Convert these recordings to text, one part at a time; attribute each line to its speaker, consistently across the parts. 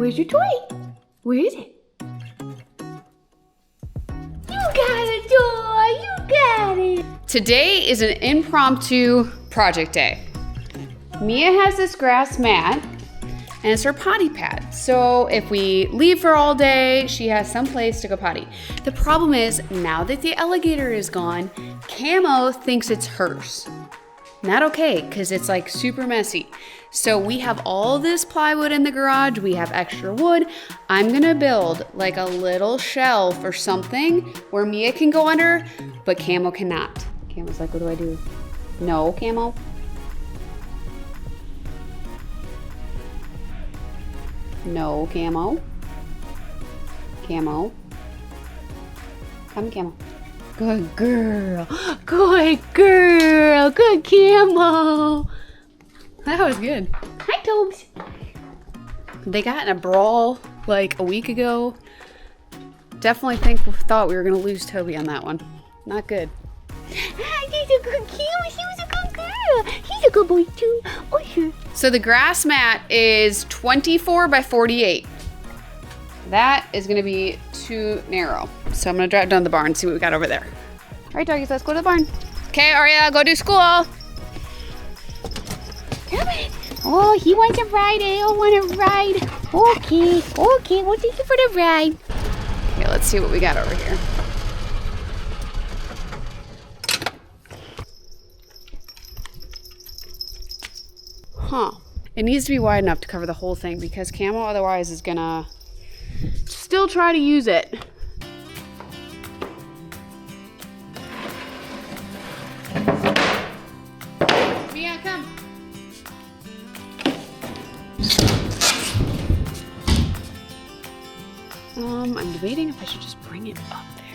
Speaker 1: Where's your toy? Where is it? You got a toy! You got it! Today is an impromptu project day. Miah has this grass mat and it's her potty pad. So if we leave for all day, she has some place to go potty. The problem is, now that the alligator is gone, Camo thinks it's hers. Not okay, because it's like super messy. So we have all this plywood in the garage, we have extra wood. I'm gonna build like a little shelf or something where Miah can go under, but Camo cannot. Camo's like, what do I do? No, Camo. No, Camo. Camo. Come, Camo. Good girl. Good girl. Good Camo. That was good. Hi, Tobes. They got in a brawl like a week ago. Definitely thought we were going to lose Toby on that one. Not good. He's a good Camo. She was a good girl. He's a good boy too. Oh, sure. So the grass mat is 24 by 48. That is gonna be too narrow. So I'm gonna drive down the barn and see what we got over there. All right, doggies, let's go to the barn. Okay, Aria, go do school. Come on. Oh, he wants a ride. I don't want a ride. Okay, we'll take you for the ride. Okay, let's see what we got over here. Huh. It needs to be wide enough to cover the whole thing because Camo otherwise is gonna still try to use it. Miah, come. I'm debating if I should just bring it up there.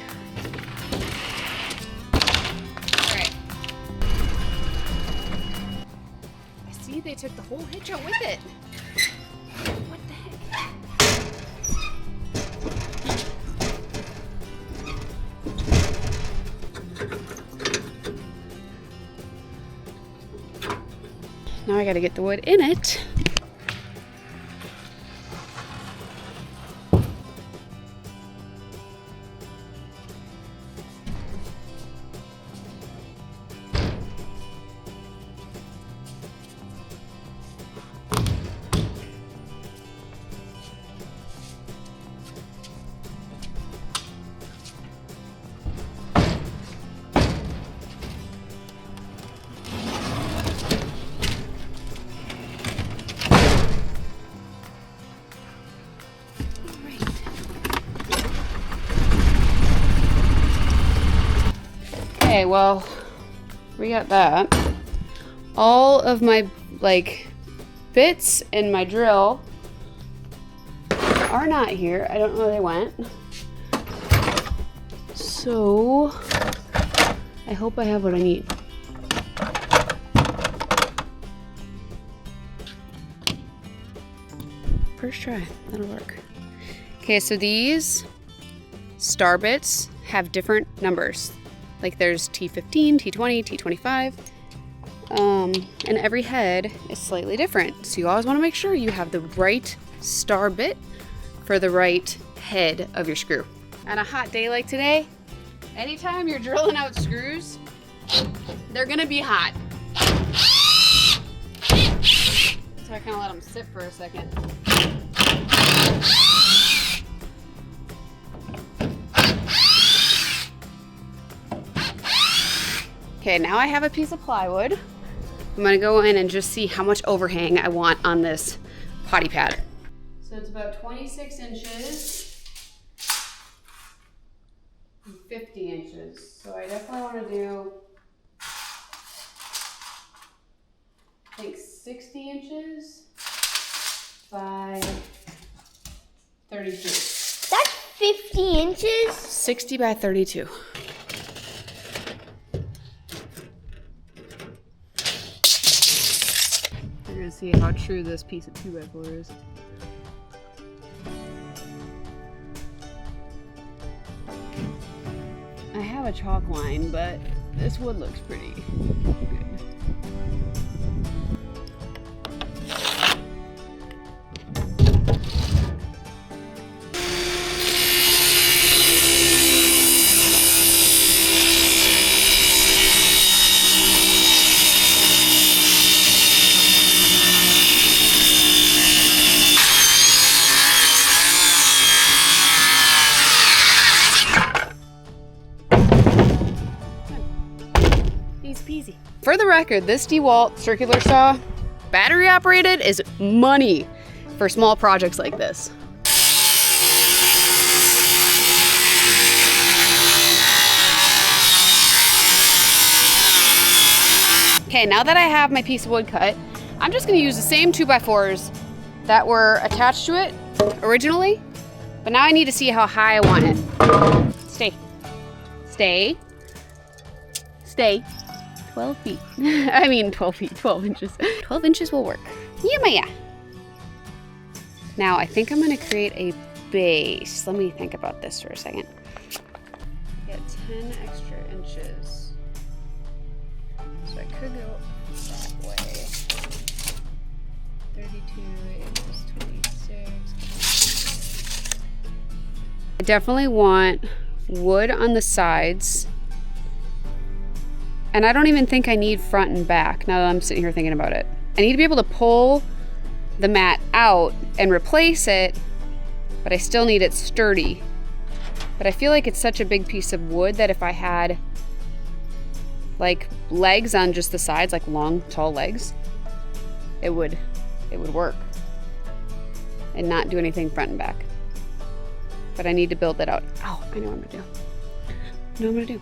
Speaker 1: All right. See, they took the whole hitch out with it. What the heck? Now I gotta get the wood in it. Okay, well, we got that. All of my, bits and my drill are not here. I don't know where they went. So, I hope I have what I need. First try, that'll work. Okay, so these star bits have different numbers. Like there's T15, T20, T25, and every head is slightly different. So you always want to make sure you have the right star bit for the right head of your screw. On a hot day like today, anytime you're drilling out screws, they're gonna be hot. So I kind of let them sit for a second. Okay, now I have a piece of plywood. I'm gonna go in and just see how much overhang I want on this potty pad. So it's about 26 inches and 50 inches. So I definitely wanna do, I think 60 inches by 32.
Speaker 2: That's 50 inches?
Speaker 1: 60 by 32. You're gonna see how true this piece of 2x4 is. I have a chalk line, but this wood looks pretty good. For the record, this DeWalt circular saw, battery operated, is money for small projects like this. Okay, now that I have my piece of wood cut, I'm just gonna use the same 2x4s that were attached to it originally, but now I need to see how high I want it. Stay. Stay. Stay. 12 feet. I mean 12 feet, 12 inches. 12 inches will work. Yeah, Miah. Now I think I'm gonna create a base. Let me think about this for a second. Get 10 extra inches. So I could go that way. 32 equals 26. I definitely want wood on the sides. And I don't even think I need front and back now that I'm sitting here thinking about it. I need to be able to pull the mat out and replace it, but I still need it sturdy. But I feel like it's such a big piece of wood that if I had like legs on just the sides, like long, tall legs, it would work and not do anything front and back. But I need to build that out. Oh, I know what I'm gonna do. I know what I'm gonna do.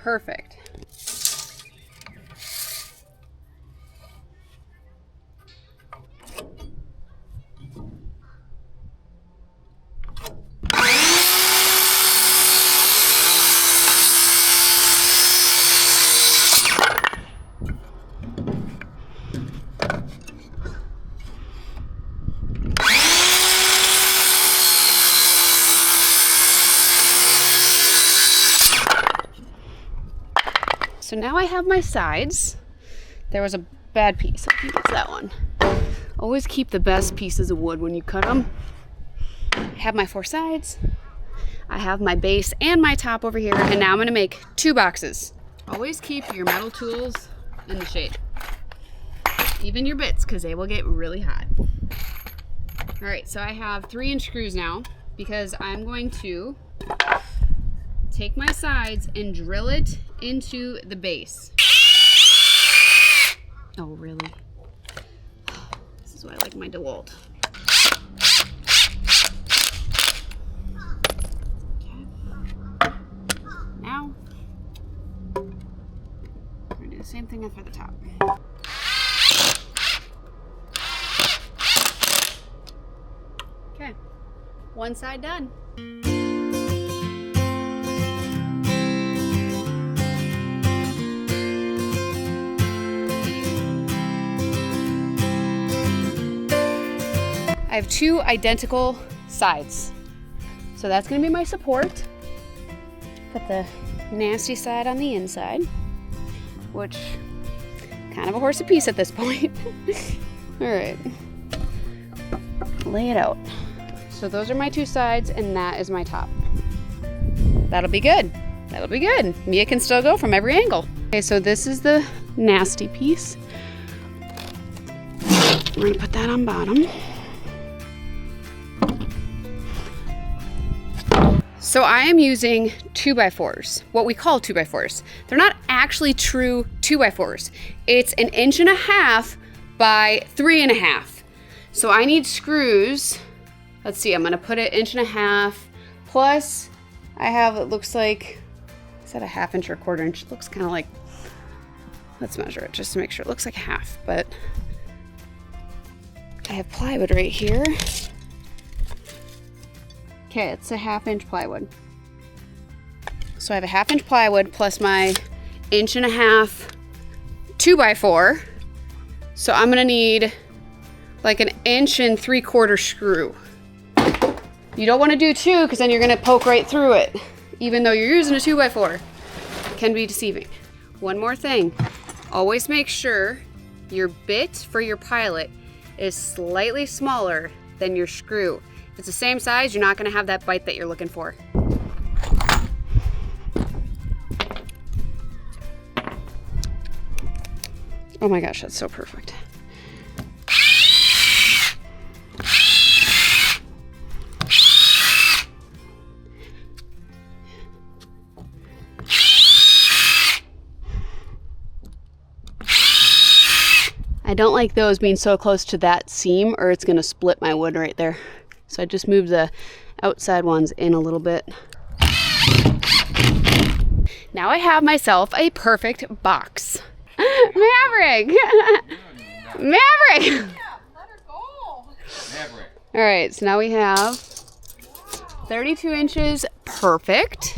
Speaker 1: Perfect. So now I have my sides. There was a bad piece, I think it's that one. Always keep the best pieces of wood when you cut them. I have my 4 sides. I have my base and my top over here, and now I'm gonna make 2 boxes. Always keep your metal tools in the shade. Even your bits, because they will get really hot. All right, so I have 3-inch screws now because I'm going to take my sides and drill it into the base. Oh, really? This is why I like my DeWalt. Okay. Now, we're gonna do the same thing for the top. Okay, one side done. I have 2 identical sides. So that's gonna be my support. Put the nasty side on the inside, which kind of a horse apiece at this point. All right, lay it out. So those are my 2 sides and that is my top. That'll be good. That'll be good. Miah can still go from every angle. Okay, so this is the nasty piece. We're gonna put that on bottom. So I am using 2x4s, what we call 2x4s. They're not actually true 2x4s. It's 1.5 inches by 3.5 inches. So I need screws. Let's see, I'm gonna put it 1.5 inches plus I have, it looks like, is that a 1/2 inch or 1/4 inch? It looks kind of like, let's measure it just to make sure. It looks like 1/2, but I have plywood right here. Okay, it's a 1/2 inch plywood. So I have a 1/2 inch plywood plus my 1.5 inch 2x4. So I'm gonna need like 1.75 inch screw. You don't wanna do 2 because then you're gonna poke right through it even though you're using a 2x4. It can be deceiving. One more thing, always make sure your bit for your pilot is slightly smaller than your screw. If it's the same size, you're not gonna have that bite that you're looking for. Oh my gosh, that's so perfect. I don't like those being so close to that seam or it's gonna split my wood right there. So I just moved the outside ones in a little bit. Now I have myself a perfect box. Maverick! Maverick! All right, so now we have 32 inches perfect.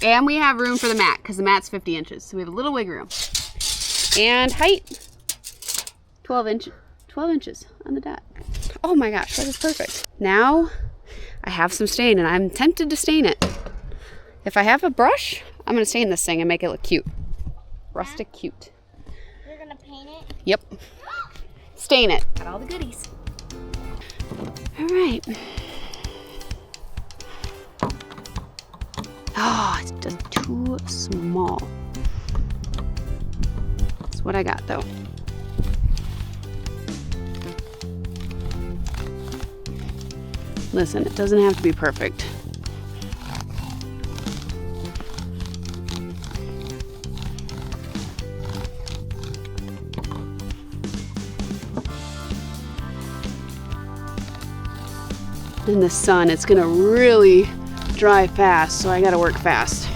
Speaker 1: And we have room for the mat because the mat's 50 inches. So we have a little wiggle room. And height, 12 inches on the dot. Oh my gosh, that is perfect. Now I have some stain and I'm tempted to stain it. If I have a brush, I'm gonna stain this thing and make it look cute. Rustic cute.
Speaker 2: You're gonna paint it?
Speaker 1: Yep. Stain it. Got all the goodies. All right. Oh, it's just too small. That's what I got though. Listen, it doesn't have to be perfect. In the sun, it's gonna really dry fast, so I gotta work fast.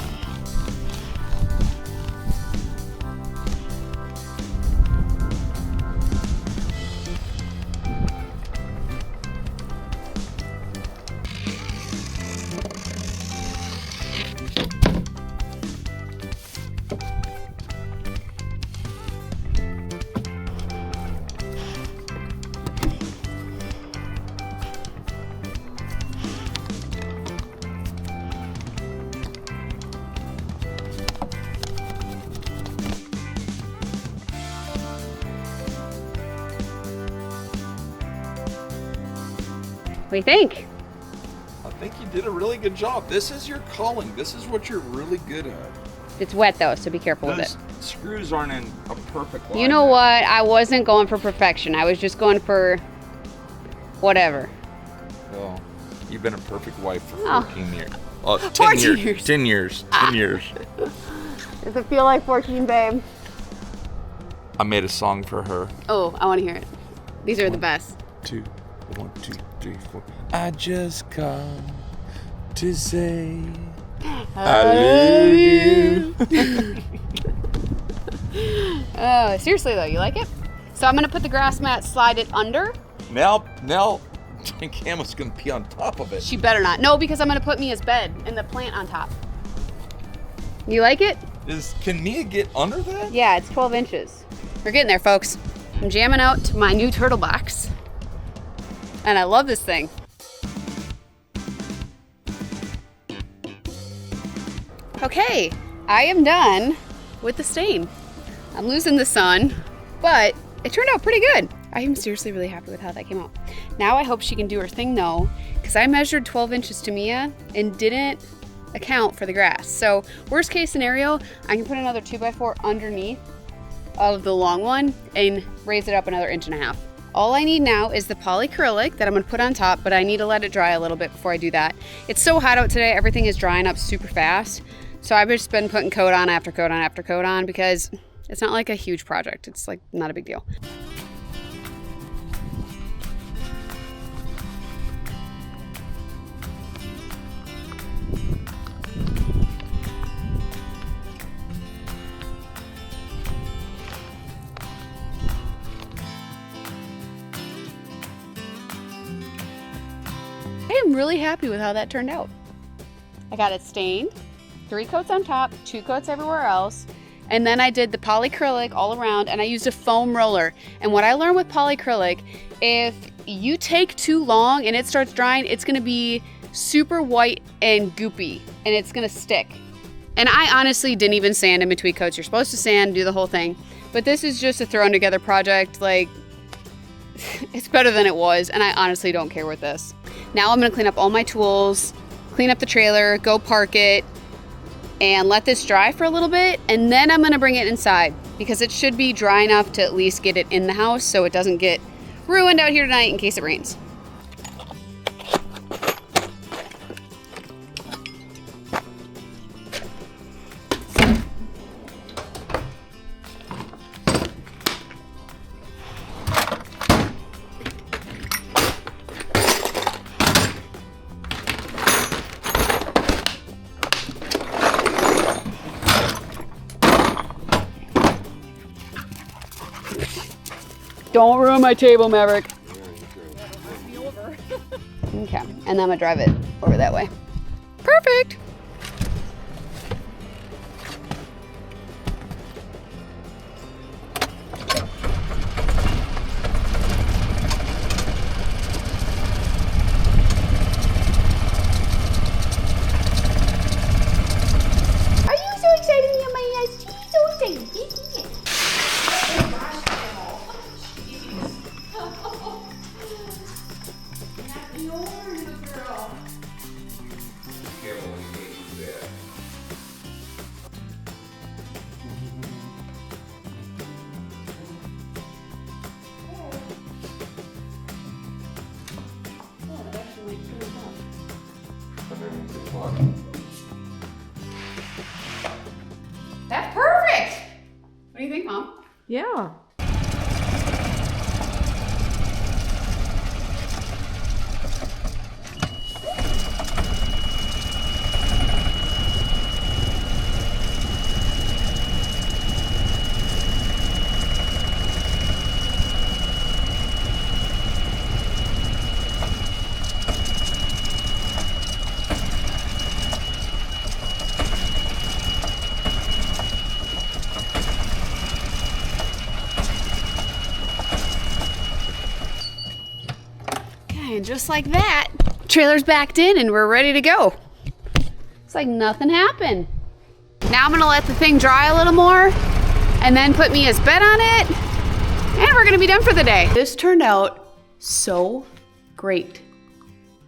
Speaker 1: What do you think?
Speaker 3: I think you did a really good job. This is your calling. This is what you're really good at.
Speaker 1: It's wet though, so be careful with
Speaker 3: Those
Speaker 1: it.
Speaker 3: screws aren't in a perfect line.
Speaker 1: You know what? I wasn't going for perfection. I was just going for whatever.
Speaker 3: Well, you've been a perfect wife for
Speaker 1: Oh.
Speaker 3: 14 years. 10
Speaker 1: 14
Speaker 3: years.
Speaker 1: years.
Speaker 3: 10 years. 10 years.
Speaker 1: Does it feel like 14, babe?
Speaker 3: I made a song for her.
Speaker 1: Oh, I want to hear it. These are the best.
Speaker 3: 2, 1, 2, 3, 4. I just come to say I love you.
Speaker 1: Oh, seriously though, you like it? So I'm gonna put the grass mat, slide it under.
Speaker 3: Now, Camo's gonna pee on top of it.
Speaker 1: She better not. No, because I'm gonna put Mia's bed and the plant on top. You like it?
Speaker 3: Can Mia get under that?
Speaker 1: Yeah, it's 12 inches. We're getting there, folks. I'm jamming out to my new turtle box. And I love this thing. Okay, I am done with the stain. I'm losing the sun, but it turned out pretty good. I am seriously really happy with how that came out. Now I hope she can do her thing though, because I measured 12 inches to Mia and didn't account for the grass. So worst case scenario, I can put another 2x4 underneath of the long one and raise it up another 1.5 inches. All I need now is the polyacrylic that I'm gonna put on top, but I need to let it dry a little bit before I do that. It's so hot out today, everything is drying up super fast. So I've just been putting coat on after coat on after coat on because it's not like a huge project. It's like not a big deal. I am really happy with how that turned out. I got it stained, 3 coats on top, 2 coats everywhere else, and then I did the polyacrylic all around and I used a foam roller. And what I learned with polyacrylic, if you take too long and it starts drying, it's gonna be super white and goopy, and it's gonna stick. And I honestly didn't even sand in between coats. You're supposed to sand, do the whole thing. But this is just a thrown together project. Like, it's better than it was, and I honestly don't care with this. Now I'm gonna clean up all my tools, clean up the trailer, go park it, and let this dry for a little bit, and then I'm gonna bring it inside because it should be dry enough to at least get it in the house so it doesn't get ruined out here tonight in case it rains. Don't ruin my table, Maverick. Okay, and then I'm gonna drive it over that way. Perfect.
Speaker 2: Are you so excited, Miah? She's so excited.
Speaker 1: That's perfect. What do you think, Mom?
Speaker 4: Yeah.
Speaker 1: And just like that, trailer's backed in and we're ready to go. It's like nothing happened. Now I'm gonna let the thing dry a little more and then put Mia's bed on it, and we're gonna be done for the day. This turned out so great.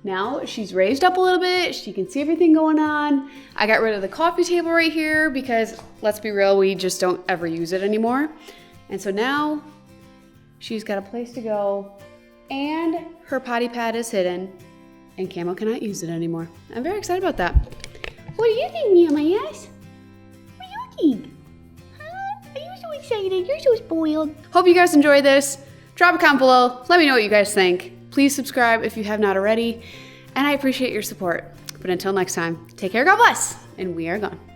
Speaker 1: Now she's raised up a little bit, she can see everything going on. I got rid of the coffee table right here because, let's be real, we just don't ever use it anymore. And so now she's got a place to go, and her potty pad is hidden, and Camo cannot use it anymore. I'm very excited about that.
Speaker 2: What do you think, Miah? My ass? What do you think? Huh? Are you so excited? You're so spoiled.
Speaker 1: Hope you guys enjoyed this. Drop a comment below. Let me know what you guys think. Please subscribe if you have not already, and I appreciate your support. But until next time, take care, God bless, and we are gone.